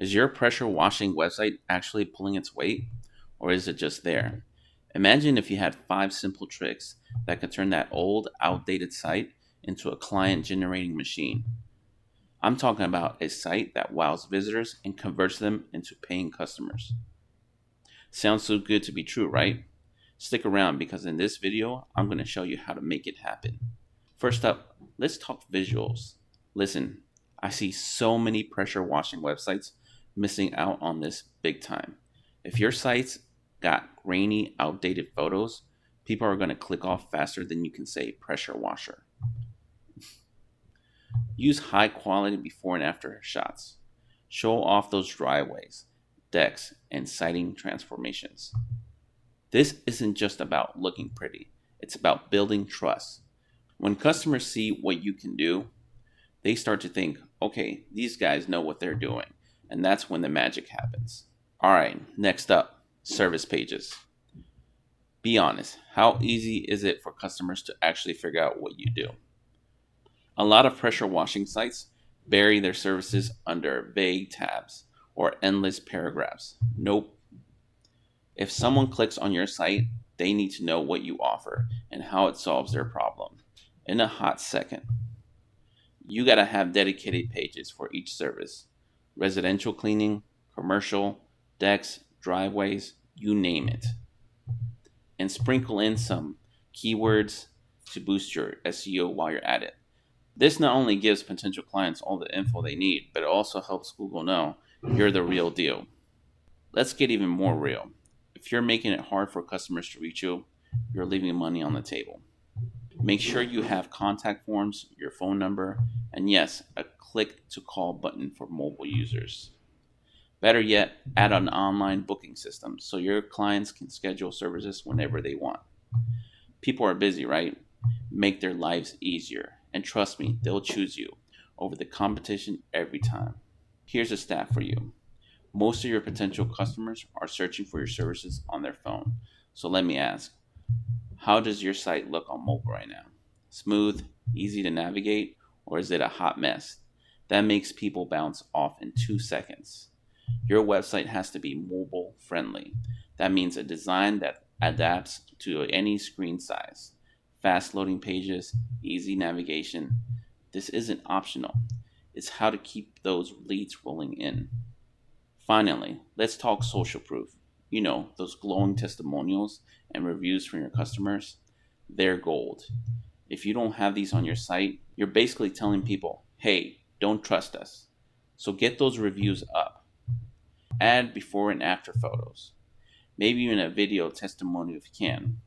Is your pressure washing website actually pulling its weight, or is it just there? Imagine if you had 5 simple tricks that could turn that old, outdated site into a client generating machine. I'm talking about a site that wows visitors and converts them into paying customers. Sounds so good to be true, right? Stick around because in this video, I'm going to show you how to make it happen. First up, let's talk visuals. Listen, I see so many pressure washing websites missing out on this big time. If your site's got grainy, outdated photos, people are going to click off faster than you can say pressure washer. Use high quality before and after shots. Show off those driveways, decks, and siding transformations. This isn't just about looking pretty, it's about building trust. When customers see what you can do, they start to think, okay, these guys know what they're doing. And that's when the magic happens. All right, next up, service pages. Be honest, how easy is it for customers to actually figure out what you do? A lot of pressure washing sites bury their services under vague tabs or endless paragraphs. Nope. If someone clicks on your site, they need to know what you offer and how it solves their problem in a hot second. You gotta have dedicated pages for each service. Residential cleaning, commercial, decks, driveways, you name it. And sprinkle in some keywords to boost your SEO while you're at it. This not only gives potential clients all the info they need, but it also helps Google know you're the real deal. Let's get even more real. If you're making it hard for customers to reach you, you're leaving money on the table. Make sure you have contact forms, your phone number, and yes, a click to call button for mobile users. Better yet, add an online booking system so your clients can schedule services whenever they want. People are busy, right? Make their lives easier. And trust me, they'll choose you over the competition every time. Here's a stat for you. Most of your potential customers are searching for your services on their phone. So let me ask, how does your site look on mobile right now? Smooth, easy to navigate, or is it a hot mess? That makes people bounce off in 2 seconds. Your website has to be mobile friendly. That means a design that adapts to any screen size. Fast loading pages, easy navigation. This isn't optional. It's how to keep those leads rolling in. Finally, let's talk social proof. You know, those glowing testimonials and reviews from your customers. They're gold. If you don't have these on your site, you're basically telling people, hey, don't trust us. So get those reviews up. Add before and after photos. Maybe even a video testimonial if you can.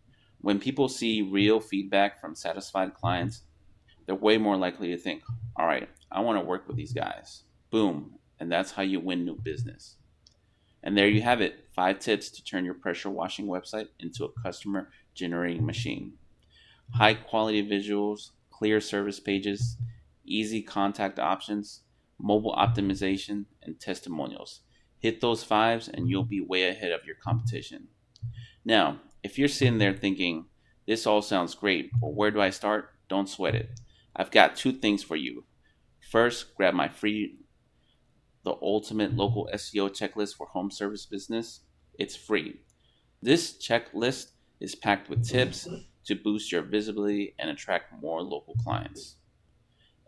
When people see real feedback from satisfied clients, they're way more likely to think, all right, I want to work with these guys. Boom. And that's how you win new business. And there you have it, 5 tips to turn your pressure washing website into a customer generating machine. High quality visuals, clear service pages, easy contact options, mobile optimization, and testimonials. Hit those 5s and you'll be way ahead of your competition. Now, if you're sitting there thinking, this all sounds great, but where do I start? Don't sweat it. I've got 2 things for you. First, grab my free The Ultimate Local SEO Checklist for Home Service Business. It's free. This checklist is packed with tips to boost your visibility and attract more local clients.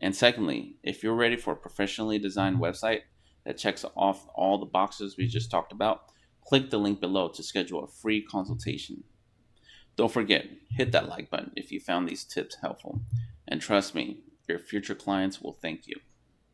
And secondly, if you're ready for a professionally designed website that checks off all the boxes we just talked about, click the link below to schedule a free consultation. Don't forget, hit that like button if you found these tips helpful. And trust me, your future clients will thank you.